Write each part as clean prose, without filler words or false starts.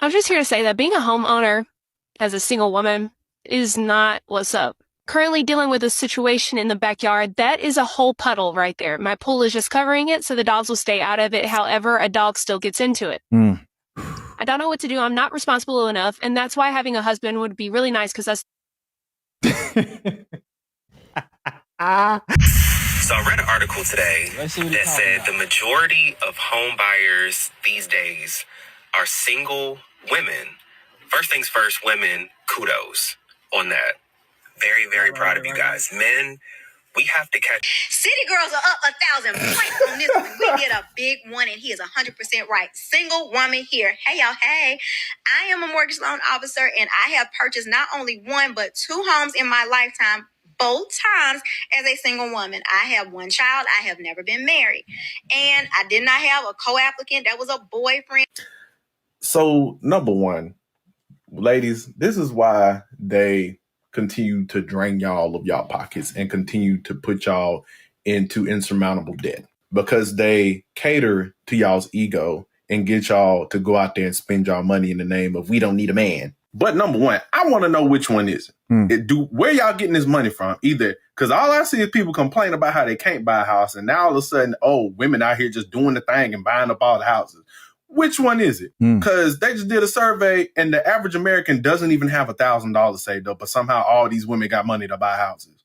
I'm just here to say that being a homeowner as a single woman is not what's up. Currently dealing with a situation in the backyard that is a whole puddle right there. My pool is just covering it so the dogs will stay out of it. However, a dog still gets into it. Mm. I don't know what to do. I'm not responsible enough. And that's why having a husband would be really nice because that's. So I read an article today that said the majority of home buyers these days are single women. First things first, women, kudos on that. Very, very proud of you guys. Men, we have to catch. City girls are up 1,000 points on this one. We get a big one, and he is 100% right. Single woman here. Hey, y'all. Hey, I am a mortgage loan officer, and I have purchased not only one, but two homes in my lifetime, both times as a single woman. I have one child. I have never been married. And I did not have a co-applicant. That was a boyfriend. So, number one, ladies, this is why they continue to drain y'all of y'all pockets and continue to put y'all into insurmountable debt, because they cater to y'all's ego and get y'all to go out there and spend y'all money in the name of we don't need a man. But number one, I want to know which one is it. Where y'all getting this money from? Either because all I see is people complain about how they can't buy a house, and now all of a sudden, oh, women out here just doing the thing and buying up all the houses. Which one is it? Because they just did a survey and the average American doesn't even have $1,000 saved up, but somehow all these women got money to buy houses.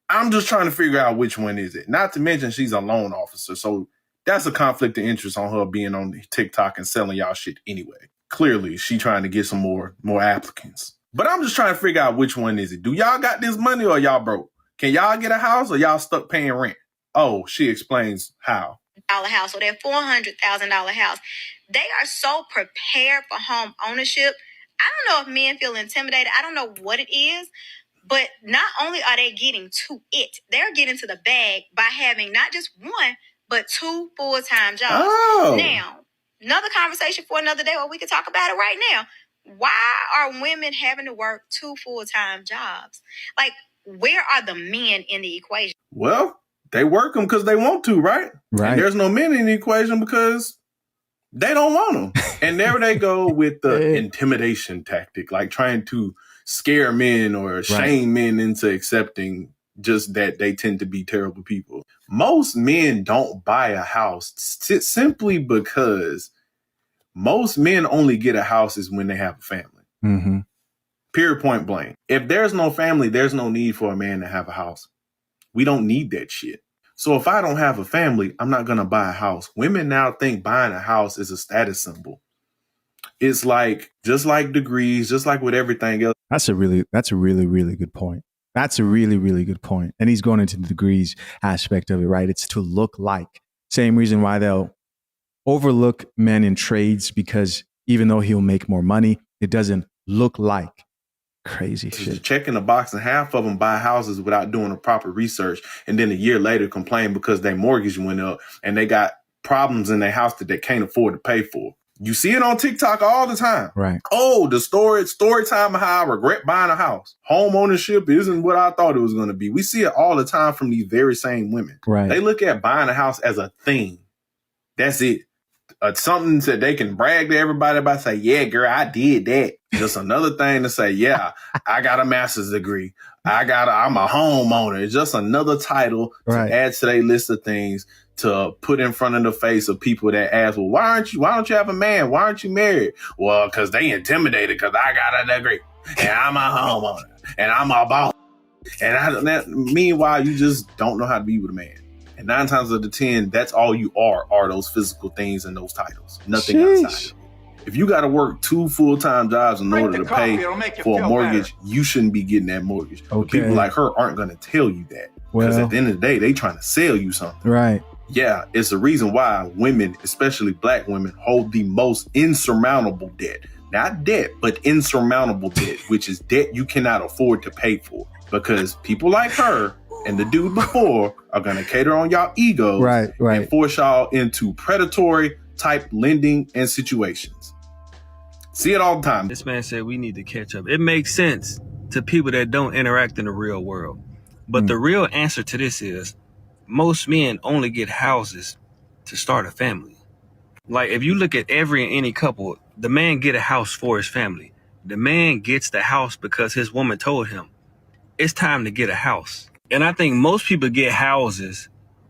I'm just trying to figure out which one is it. Not to mention she's a loan officer, so that's a conflict of interest on her being on TikTok and selling y'all shit anyway. Clearly, she trying to get some more applicants. But I'm just trying to figure out which one is it. Do y'all got this money or y'all broke? Can y'all get a house or y'all stuck paying rent? Oh, she explains how. House, or that $400,000 house. They are so prepared for home ownership. I don't know if men feel intimidated. I don't know what it is, but not only are they getting to it, they're getting to the bag by having not just one, but two full-time jobs. Oh. Now, another conversation for another day, or we can talk about it right now. Why are women having to work two full-time jobs? Like, where are the men in the equation? Well, they work them because they want to, right? Right. And there's no men in the equation because they don't want them. And there they go with the intimidation tactic, like trying to scare men or shame men into accepting just that they tend to be terrible people. Most men don't buy a house simply because most men only get a house is when they have a family. Mm-hmm. Period, point blank. If there's no family, there's no need for a man to have a house. We don't need that shit. So if I don't have a family, I'm not going to buy a house. Women now think buying a house is a status symbol. It's like, just like degrees, just like with everything else. That's a really, really good point. That's a really, really good point. And he's going into the degrees aspect of it, right? It's to look like. Same reason why they'll overlook men in trades, because even though he'll make more money, it doesn't look like. Crazy shit. Checking the box, and half of them buy houses without doing the proper research, and then a year later complain because their mortgage went up and they got problems in their house that they can't afford to pay for. You see it on TikTok all the time. Right. Oh, the story time of how I regret buying a house. Home ownership isn't what I thought it was going to be. We see it all the time from these very same women. Right. They look at buying a house as a thing. That's it. Something that they can brag to everybody about, say, yeah, girl, I did that. Just another thing to say, yeah, I got a master's degree. I'm a homeowner. It's just another title to add to their list of things to put in front of the face of people that ask, well, why don't you have a man? Why aren't you married? Well, because they intimidated because I got a degree and I'm a homeowner and I'm a boss. Meanwhile, you just don't know how to be with a man. And 9 times out of 10, that's all you are those physical things and those titles. Nothing outside of it. If you got to work 2 full-time jobs in order to pay for a mortgage, you shouldn't be getting that mortgage. Okay. But people like her aren't going to tell you that. Because at the end of the day, they trying to sell you something. Right. Yeah, it's the reason why women, especially black women, hold the most insurmountable debt. Not debt, but insurmountable debt, which is debt you cannot afford to pay for. Because people like her and the dude before are going to cater on y'all egos and force y'all into predatory type lending and situations. See it all the time. This man said we need to catch up. It makes sense to people that don't interact in the real world. But the real answer to this is most men only get houses to start a family. Like, if you look at every and any couple, the man get a house for his family. The man gets the house because his woman told him, it's time to get a house. And I think most people get houses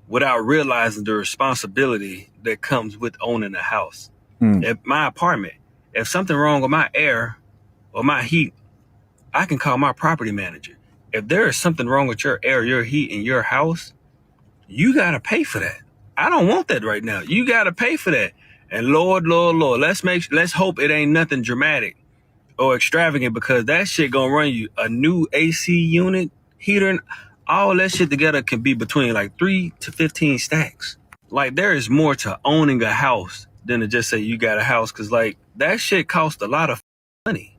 without realizing the responsibility that comes with owning a house. At my apartment, if something wrong with my air or my heat, I can call my property manager. If there is something wrong with your air, your heat in your house, you got to pay for that. I don't want that right now. You got to pay for that. And Lord, let's hope it ain't nothing dramatic or extravagant, because that shit gonna run you a new AC unit, heater, and all that shit together can be between like 3 to 15 stacks. Like, there is more to owning a house than to just say you got a house, because like that shit costs a lot of money.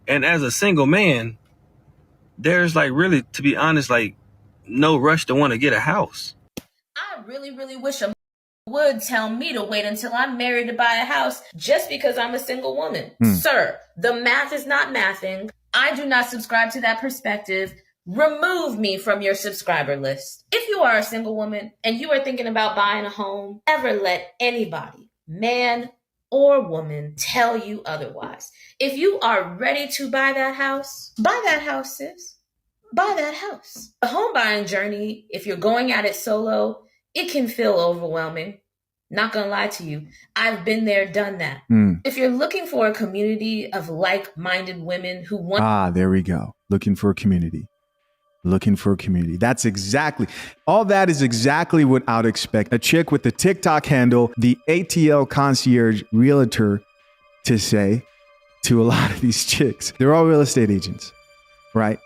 And as a single man, there's like, really, to be honest, like no rush to want to get a house. I really, really wish a would tell me to wait until I'm married to buy a house just because I'm a single woman. Sir, the math is not mathing. I do not subscribe to that perspective. Remove me from your subscriber list. If you are a single woman and you are thinking about buying a home, never let anybody, man or woman, tell you otherwise. If you are ready to buy that house, sis. Buy that house. The home buying journey, if you're going at it solo, it can feel overwhelming. Not gonna lie to you. I've been there, done that. If you're looking for a community of like-minded women who want... there we go. Looking for a community. That's exactly, all that is exactly what I'd expect a chick with the TikTok handle, the ATL concierge realtor, to say to a lot of these chicks. They're all real estate agents, right?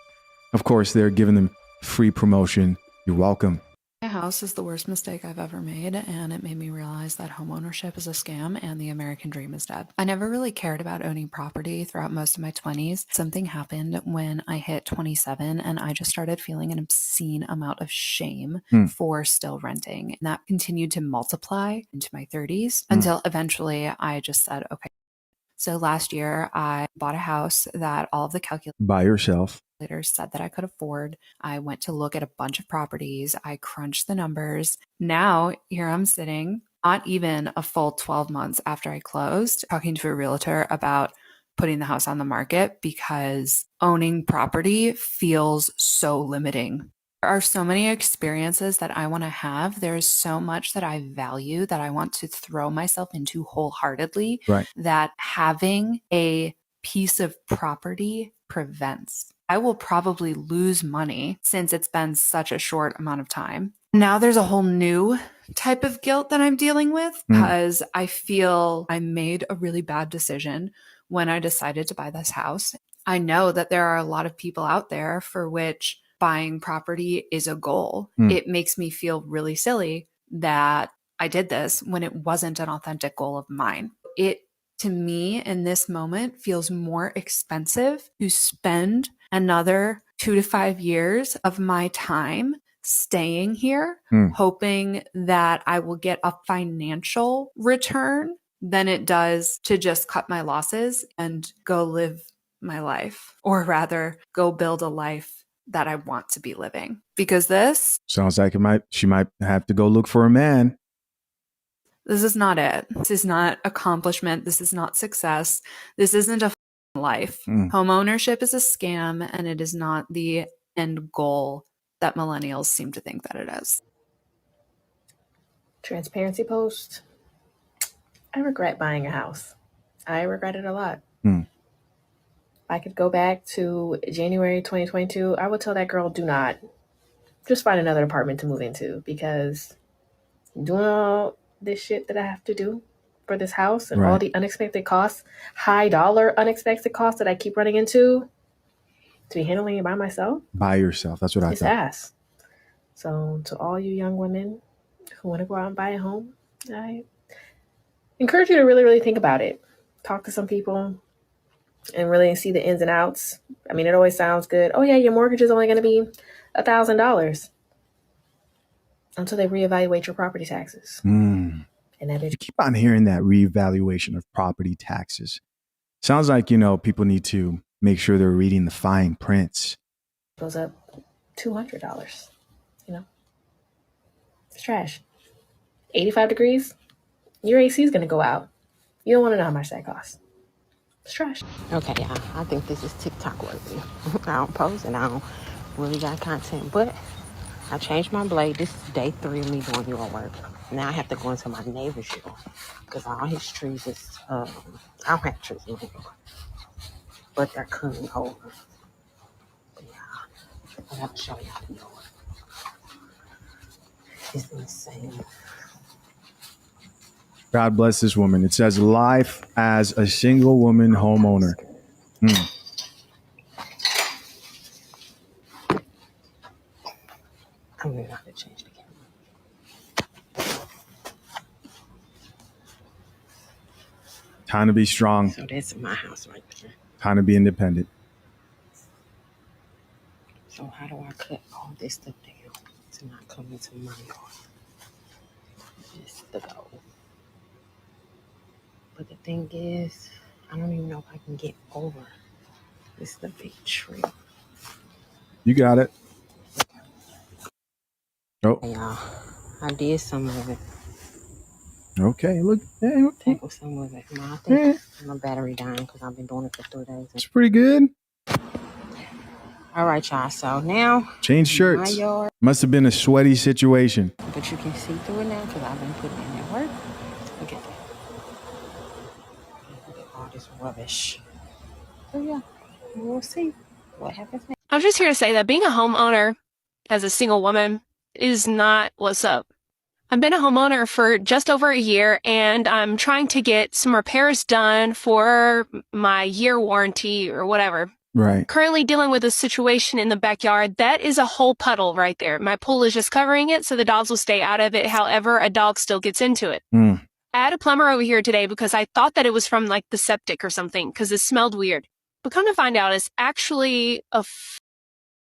Of course, they're giving them free promotion. You're welcome. My house is the worst mistake I've ever made, and it made me realize that homeownership is a scam and the American dream is dead. I never really cared about owning property throughout most of my 20s. Something happened when I hit 27, and I just started feeling an obscene amount of shame for still renting. And that continued to multiply into my 30s until eventually I just said, okay. So last year, I bought a house that all of the calculators By yourself said that I could afford. I went to look at a bunch of properties. I crunched the numbers. Now here I'm sitting, not even a full 12 months after I closed, talking to a realtor about putting the house on the market because owning property feels so limiting. There are so many experiences that I want to have. There is so much that I value that I want to throw myself into wholeheartedly, that having a piece of property prevents. I will probably lose money since it's been such a short amount of time. Now there's a whole new type of guilt that I'm dealing with because I feel I made a really bad decision when I decided to buy this house. I know that there are a lot of people out there for which buying property is a goal. It makes me feel really silly that I did this when it wasn't an authentic goal of mine. It, to me, in this moment, feels more expensive to spend another 2 to 5 years of my time staying here, hoping that I will get a financial return than it does to just cut my losses and go live my life, or rather go build a life that I want to be living. Because this sounds like she might have to go look for a man. This is not it. This is not accomplishment. This is not success. This isn't a life. Homeownership is a scam, and it is not the end goal that millennials seem to think that it is. Transparency post. I regret buying a house. I regret it a lot. If I could go back to January 2022, I would tell that girl, do not. Just find another apartment to move into, because doing all this shit that I have to do for this house and all the unexpected costs, high dollar unexpected costs that I keep running into, to be handling it by myself. By yourself. That's what I thought. It's ass. So to all you young women who want to go out and buy a home, I encourage you to really, really think about it. Talk to some people and really see the ins and outs. I mean, it always sounds good. Oh yeah, your mortgage is only going to be $1,000 until they reevaluate your property taxes. And that you keep on hearing that reevaluation of property taxes. Sounds like, people need to make sure they're reading the fine prints. Goes up $200. It's trash. 85 degrees, Your AC is going to go out. You don't want to know how much that costs. It's trash. Okay, I think this is TikTok worthy. I don't post and I don't really got content, but I changed my blade. This is day 3 of me doing yard work. Now I have to go into my neighbor's yard because all his trees is, I don't have trees in my yard, but they're coming over. But yeah, I have to show y'all the yard. It's insane. God bless this woman. It says life as a single woman homeowner. I'm gonna have to change the camera. Time to be strong. So that's my house right there. Time to be independent. So how do I cut all this stuff down to not come into my yard? Just the goal. But the thing is, I don't even know if I can get over. This is the big tree. You got it. Oh. Yeah, I did some of it. Okay, look. Hey, okay. Take some of it. Now, I think my battery dying because I've been doing it for 3 days. It's pretty good. All right, y'all. So now, change shirts. My yard. Must have been a sweaty situation. But you can see through it now because I've been putting in that work. Look at that. Look at all this rubbish. So yeah, we'll see what happens next. I'm just here to say that being a homeowner as a single woman is not what's up. I've been a homeowner for just over a year, and I'm trying to get some repairs done for my year warranty or whatever. Right. Currently dealing with a situation in the backyard that is a whole puddle right there. My pool is just covering it so the dogs will stay out of it. However, a dog still gets into it. I had a plumber over here today because I thought that it was from like the septic or something because it smelled weird. But come to find out, it's actually a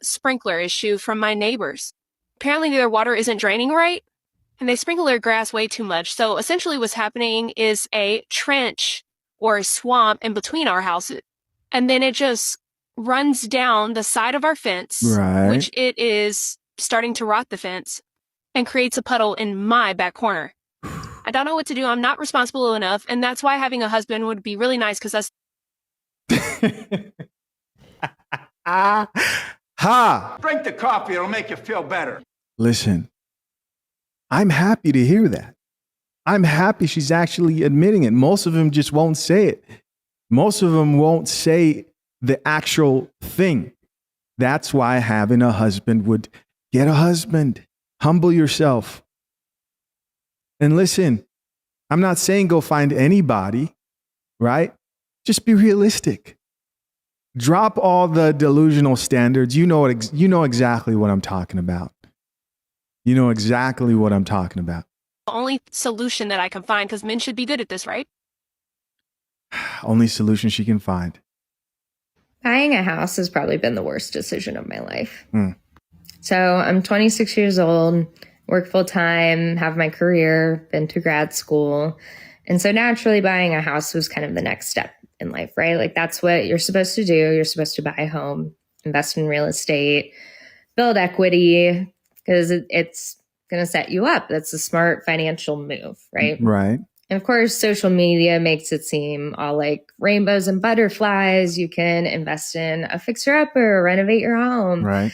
sprinkler issue from my neighbors. Apparently their water isn't draining right, and they sprinkle their grass way too much. So essentially what's happening is a trench or a swamp in between our houses. And then it just runs down the side of our fence, right, which it is starting to rot the fence, and creates a puddle in my back corner. I don't know what to do. I'm not responsible enough. And that's why having a husband would be really nice because that's... Ha! Drink the coffee. It'll make you feel better. Listen, I'm happy to hear that. I'm happy she's actually admitting it. Most of them just won't say it. Most of them won't say the actual thing. That's why having a husband would get a husband. Humble yourself. And listen, I'm not saying go find anybody, right? Just be realistic. Drop all the delusional standards. You know exactly what I'm talking about. You know exactly what I'm talking about. The only solution that I can find, because men should be good at this, right? Only solution she can find. Buying a house has probably been the worst decision of my life. So I'm 26 years old, work full time, have my career, been to grad school. And so naturally buying a house was kind of the next step in life, right? Like that's what you're supposed to do. You're supposed to buy a home, invest in real estate, build equity, because it's going to set you up. That's a smart financial move, right? Right. And of course, social media makes it seem all like rainbows and butterflies. You can invest in a fixer-upper, renovate your home, right,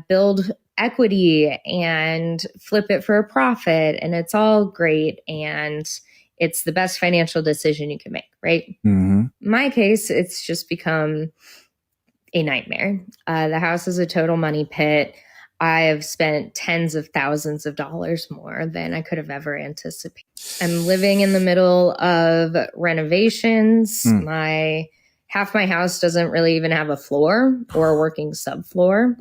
build equity and flip it for a profit. And it's all great. And it's the best financial decision you can make, right? Mm-hmm. In my case, it's just become a nightmare. The house is a total money pit. I have spent tens of thousands of dollars more than I could have ever anticipated. I'm living in the middle of renovations. Half my house doesn't really even have a floor or a working subfloor.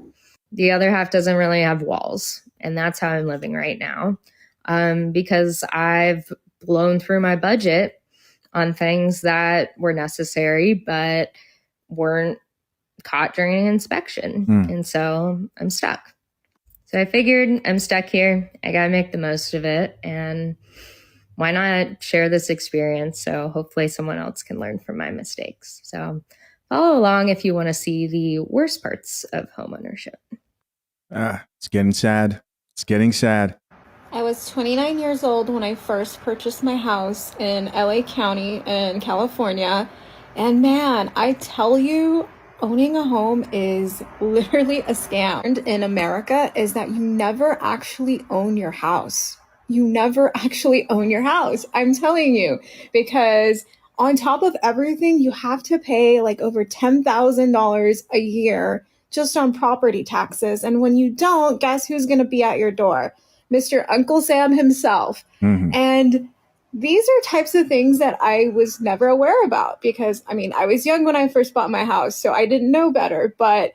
The other half doesn't really have walls. And that's how I'm living right now. Because I've blown through my budget on things that were necessary, but weren't caught during an inspection. And so I'm stuck. So I figured I'm stuck here. I got to make the most of it. And why not share this experience? So hopefully someone else can learn from my mistakes. So follow along if you want to see the worst parts of homeownership. It's getting sad. It's getting sad. I was 29 years old when I first purchased my house in LA County in California. And man, I tell you, owning a home is literally a scam. And in America is that you never actually own your house. You never actually own your house. I'm telling you, because on top of everything, you have to pay like over $10,000 a year just on property taxes. And when you don't, guess who's going to be at your door? Mr. Uncle Sam himself. Mm-hmm. And these are types of things that I was never aware about because, I mean, I was young when I first bought my house, so I didn't know better. But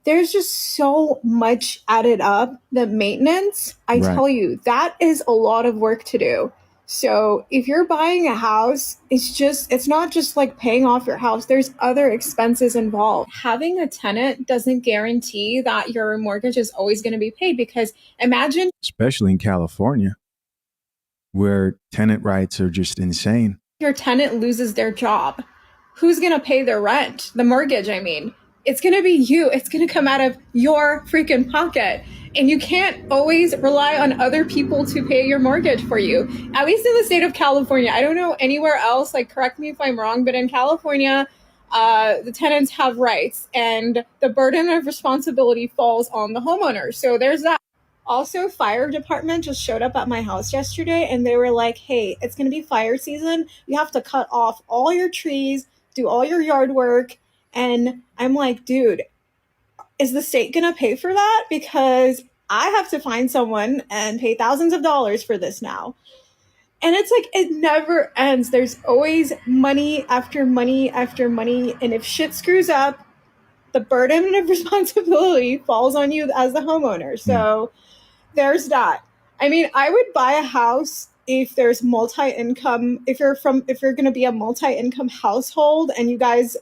there's just so much added up. The maintenance, I tell you, that is a lot of work to do. So if you're buying a house, it's not just like paying off your house. There's other expenses involved. Having a tenant doesn't guarantee that your mortgage is always going to be paid because imagine, especially in California, where tenant rights are just insane. Your tenant loses their job. Who's going to pay their rent? The mortgage, I mean. It's going to be you. It's going to come out of your freaking pocket. And you can't always rely on other people to pay your mortgage for you. At least in the state of California. I don't know anywhere else, like correct me if I'm wrong, but in California, the tenants have rights and the burden of responsibility falls on the homeowner. So there's that. Also, fire department just showed up at my house yesterday and they were like, hey, it's going to be fire season. You have to cut off all your trees, do all your yard work. And I'm like, dude, is the state going to pay for that? Because I have to find someone and pay thousands of dollars for this now. And it's like, it never ends. There's always money after money after money. And if shit screws up, the burden of responsibility falls on you as the homeowner. So there's that. I mean, I would buy a house if there's multi-income, if you're going to be a multi-income household and you guys,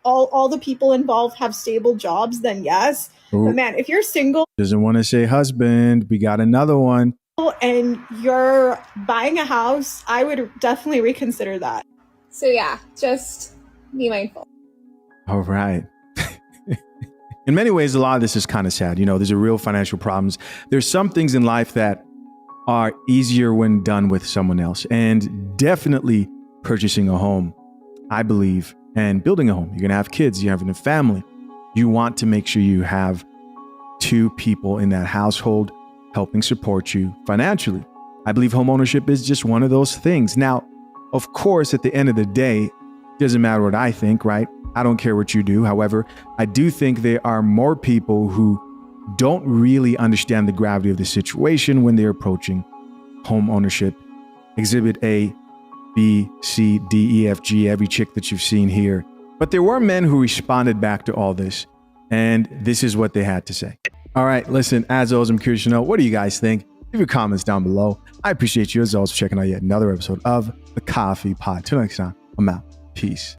all the people involved have stable jobs, then yes. Ooh. But man, if you're single, doesn't want to say husband, we got another one. And you're buying a house, I would definitely reconsider that. So yeah, just be mindful. All right. In many ways, a lot of this is kind of sad. You know, there's a real financial problems. There's some things in life that are easier when done with someone else. And definitely purchasing a home, I believe, and building a home. You're going to have kids, you're having a family. You want to make sure you have two people in that household helping support you financially. I believe homeownership is just one of those things. Now, of course, at the end of the day, it doesn't matter what I think, right? I don't care what you do. However, I do think there are more people who don't really understand the gravity of the situation when they're approaching home ownership. Exhibit A, B, C, D, E, F, G, every chick that you've seen here. But there were men who responded back to all this, and this is what they had to say. All right, listen, as always, I'm curious to know, what do you guys think? Leave your comments down below. I appreciate you as always for checking out yet another episode of The Coffee Pod. Till next time, I'm out. Peace.